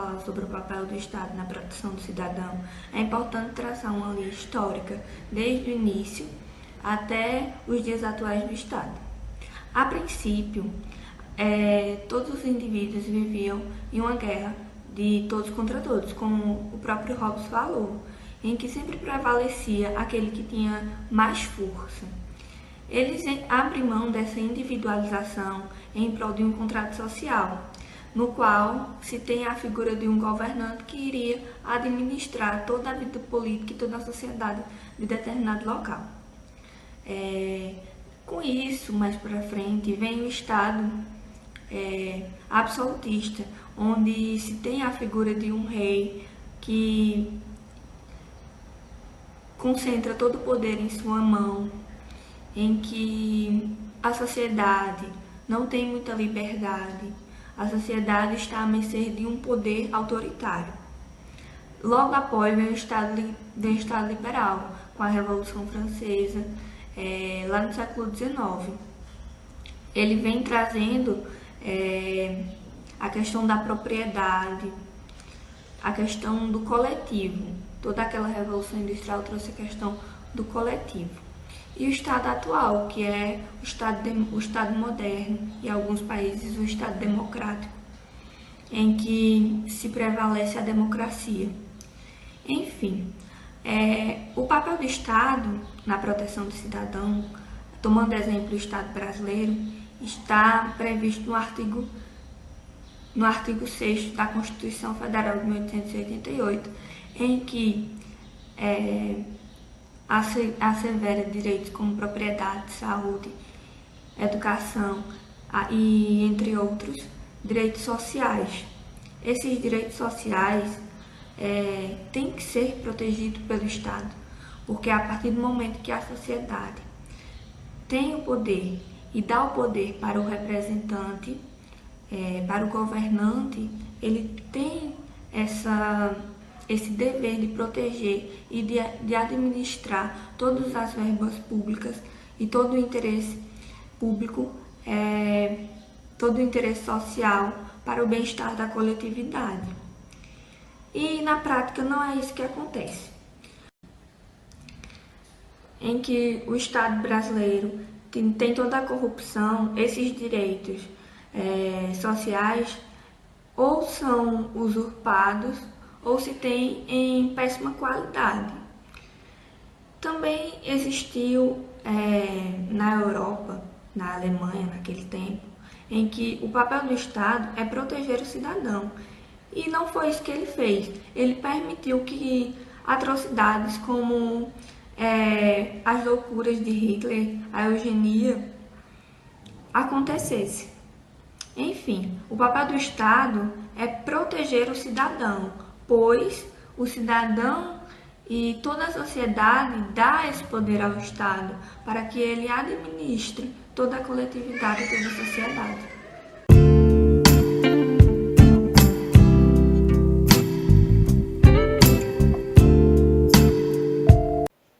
falar sobre o papel do Estado na proteção do cidadão, é importante traçar uma linha histórica desde o início até os dias atuais do Estado. A princípio, todos os indivíduos viviam em uma guerra de todos contra todos, como o próprio Hobbes falou, em que sempre prevalecia aquele que tinha mais força. Eles abrem mão dessa individualização em prol de um contrato social, no qual se tem a figura de um governante que iria administrar toda a vida política e toda a sociedade de determinado local. Com isso, mais para frente, vem o Estado absolutista, onde se tem a figura de um rei que concentra todo o poder em sua mão, em que a sociedade não tem muita liberdade, a sociedade está à mercê de um poder autoritário. Logo após vem o Estado liberal, com a Revolução Francesa, lá no século XIX. Ele vem trazendo a questão da propriedade, a questão do coletivo. Toda aquela Revolução Industrial trouxe a questão do coletivo. E o Estado atual, que é o Estado moderno e, em alguns países, o Estado democrático, em que se prevalece a democracia. Enfim, o papel do Estado na proteção do cidadão, tomando exemplo do Estado brasileiro, está previsto no artigo 6º da Constituição Federal de 1888, em que assevera direitos como propriedade, saúde, educação e, entre outros, direitos sociais. Esses direitos sociais têm que ser protegidos pelo Estado, porque a partir do momento que a sociedade tem o poder e dá o poder para o representante, para o governante, ele tem esse dever de proteger e de administrar todas as verbas públicas e todo o interesse público, todo o interesse social para o bem-estar da coletividade. E na prática não é isso que acontece. Em que o Estado brasileiro tem toda a corrupção, esses direitos sociais ou são usurpados ou se tem em péssima qualidade. Também existiu na Europa, na Alemanha naquele tempo, em que o papel do Estado é proteger o cidadão. E não foi isso que ele fez. Ele permitiu que atrocidades como as loucuras de Hitler, a eugenia, acontecessem. Enfim, o papel do Estado é proteger o cidadão, pois o cidadão e toda a sociedade dá esse poder ao Estado para que ele administre toda a coletividade e toda a sociedade.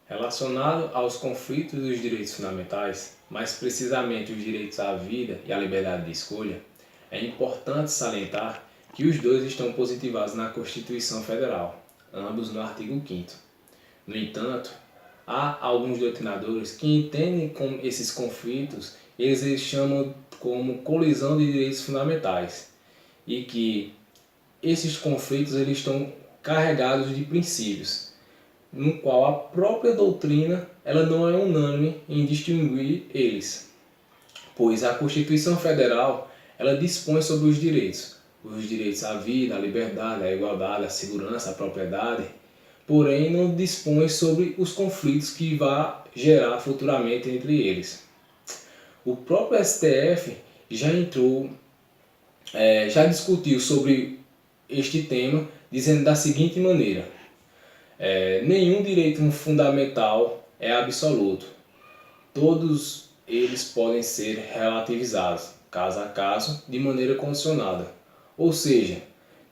Relacionado aos conflitos dos direitos fundamentais, mais precisamente os direitos à vida e à liberdade de escolha, é importante salientar que os dois estão positivados na Constituição Federal, ambos no artigo 5º. No entanto, há alguns doutrinadores que entendem como esses conflitos, eles chamam como colisão de direitos fundamentais, e que esses conflitos eles estão carregados de princípios, no qual a própria doutrina ela não é unânime em distinguir eles, pois a Constituição Federal ela dispõe sobre os direitos à vida, à liberdade, à igualdade, à segurança, à propriedade, porém não dispõe sobre os conflitos que vai gerar futuramente entre eles. O próprio STF já discutiu sobre este tema, dizendo da seguinte maneira: nenhum direito fundamental é absoluto. Todos eles podem ser relativizados, caso a caso, de maneira condicionada. Ou seja,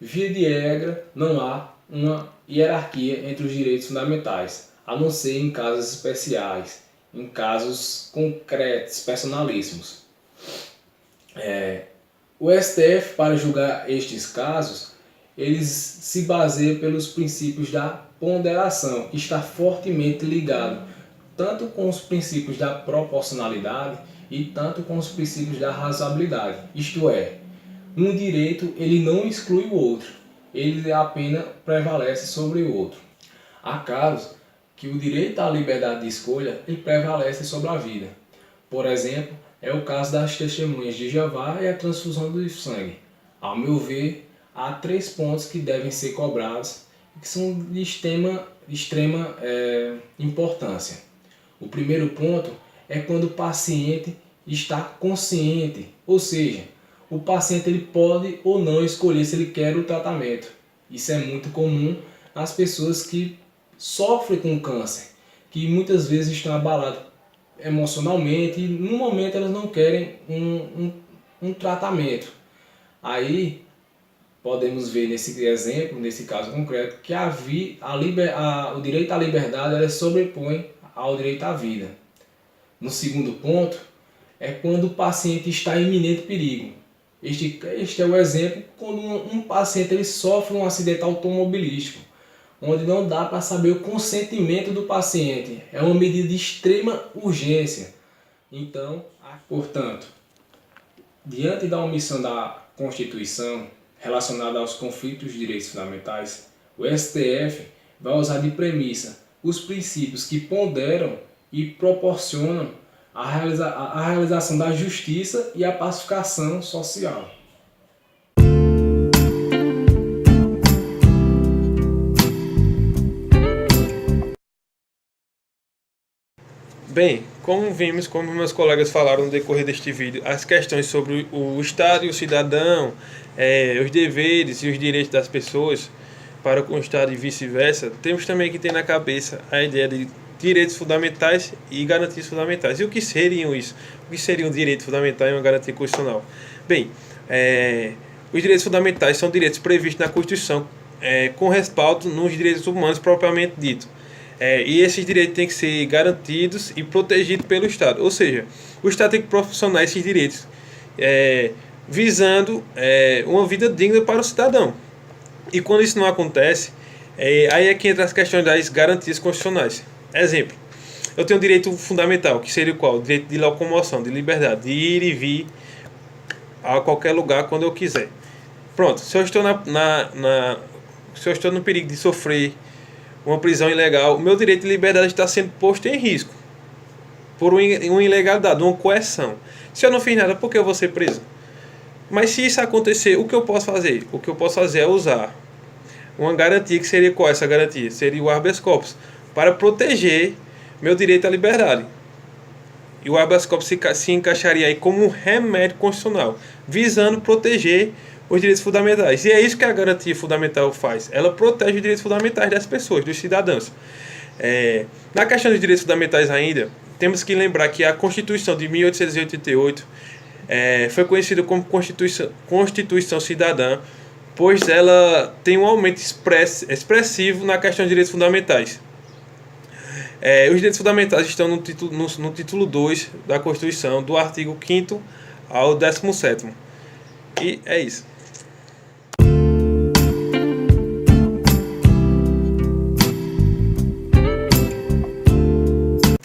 via de regra, não há uma hierarquia entre os direitos fundamentais, a não ser em casos especiais, em casos concretos, personalíssimos. O STF, para julgar estes casos, eles se baseiam pelos princípios da ponderação, que está fortemente ligado tanto com os princípios da proporcionalidade e tanto com os princípios da razoabilidade. Isto é, um direito ele não exclui o outro, ele apenas prevalece sobre o outro. Há casos que o direito à liberdade de escolha ele prevalece sobre a vida. Por exemplo, é o caso das testemunhas de Jeová e a transfusão do sangue. Ao meu ver, há 3 pontos que devem ser cobrados e que são de extrema importância. O primeiro ponto é quando o paciente está consciente, ou seja, o paciente ele pode ou não escolher se ele quer o tratamento. Isso é muito comum nas pessoas que sofrem com câncer, que muitas vezes estão abaladas emocionalmente e no momento elas não querem um tratamento. Aí podemos ver nesse exemplo, nesse caso concreto, que o direito à liberdade ela sobrepõe ao direito à vida. No segundo ponto, é quando o paciente está em iminente perigo. Este é o exemplo quando um paciente ele sofre um acidente automobilístico, onde não dá para saber o consentimento do paciente. É uma medida de extrema urgência. Então, portanto, diante da omissão da Constituição relacionada aos conflitos de direitos fundamentais, o STF vai usar de premissa os princípios que ponderam e proporcionam a realização da justiça e a pacificação social. Bem, como vimos, como meus colegas falaram no decorrer deste vídeo, as questões sobre o Estado e o cidadão, os deveres e os direitos das pessoas para com o Estado e vice-versa, temos também que ter na cabeça a ideia de direitos fundamentais e garantias fundamentais. E o que seriam isso? O que seria um direito fundamental e uma garantia constitucional? Bem, os direitos fundamentais são direitos previstos na Constituição com respaldo nos direitos humanos propriamente dito. E esses direitos têm que ser garantidos e protegidos pelo Estado. Ou seja, o Estado tem que proporcionar esses direitos visando uma vida digna para o cidadão. E quando isso não acontece, aí é que entra as questões das garantias constitucionais. Exemplo, eu tenho um direito fundamental, que seria o qual? O direito de locomoção, de liberdade, de ir e vir a qualquer lugar quando eu quiser. Pronto, se eu estou se eu estou no perigo de sofrer uma prisão ilegal, o meu direito de liberdade está sendo posto em risco por uma ilegalidade, uma coerção. Se eu não fiz nada, por que eu vou ser preso? Mas se isso acontecer, o que eu posso fazer? O que eu posso fazer é usar uma garantia, que seria qual essa garantia? Seria o habeas corpus, para proteger meu direito à liberdade. E o habeas corpus se encaixaria aí como um remédio constitucional, visando proteger os direitos fundamentais. E é isso que a garantia fundamental faz. Ela protege os direitos fundamentais das pessoas, dos cidadãos. Na questão dos direitos fundamentais ainda, temos que lembrar que a Constituição de 1888 foi conhecida como Constituição Cidadã, pois ela tem um aumento expressivo na questão de direitos fundamentais. Os direitos fundamentais estão no título 2 da Constituição, do artigo 5º ao 17º. E é isso.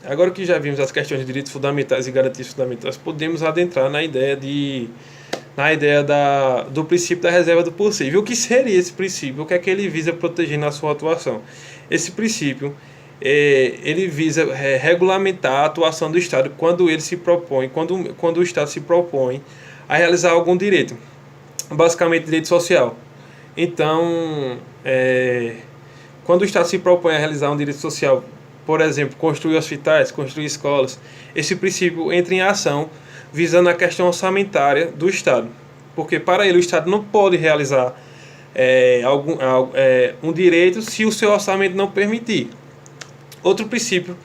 Agora que já vimos as questões de direitos fundamentais e garantias fundamentais, podemos adentrar na ideia do princípio da reserva do possível. O que seria esse princípio? O que é que ele visa proteger na sua atuação? Esse princípio ele visa regulamentar a atuação do Estado quando ele se propõe, quando o Estado se propõe a realizar algum direito, basicamente direito social. Então, quando o Estado se propõe a realizar um direito social, por exemplo, construir hospitais, construir escolas, esse princípio entra em ação visando a questão orçamentária do Estado. Porque para ele o Estado não pode realizar um direito se o seu orçamento não permitir. Outro princípio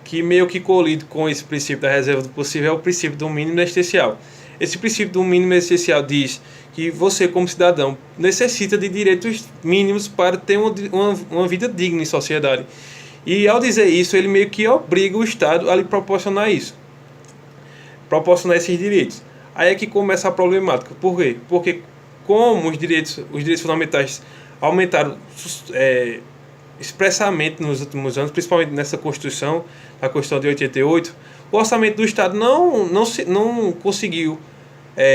que meio que colide com esse princípio da reserva do possível é o princípio do mínimo essencial. Esse princípio do mínimo essencial diz que você, como cidadão, necessita de direitos mínimos para ter uma vida digna em sociedade. E ao dizer isso, ele meio que obriga o Estado a lhe proporcionar isso. Proporcionar esses direitos. Aí é que começa a problemática. Por quê? Porque como os direitos fundamentais aumentaram expressamente nos últimos anos, principalmente nessa Constituição, a Constituição de 88, o orçamento do Estado não conseguiu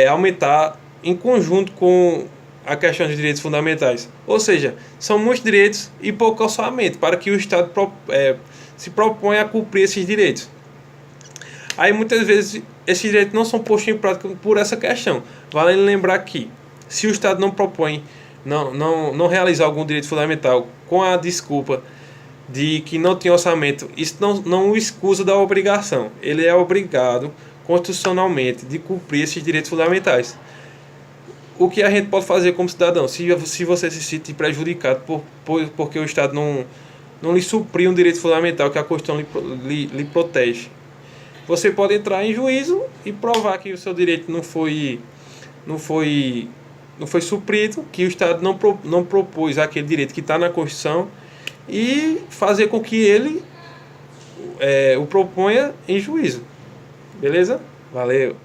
aumentar em conjunto com a questão dos direitos fundamentais. Ou seja, são muitos direitos e pouco orçamento para que o Estado se proponha a cumprir esses direitos. Aí muitas vezes esses direitos não são postos em prática por essa questão. Vale lembrar que se o Estado não realizar algum direito fundamental com a desculpa de que não tem orçamento, isso não o excusa da obrigação. Ele é obrigado constitucionalmente de cumprir esses direitos fundamentais. O que a gente pode fazer como cidadão, se você se sente prejudicado porque o Estado não lhe supriu um direito fundamental que a Constituição lhe protege, você pode entrar em juízo e provar que o seu direito não foi suprido, que o Estado não propôs aquele direito que está na Constituição, e fazer com que ele o proponha em juízo. Beleza? Valeu!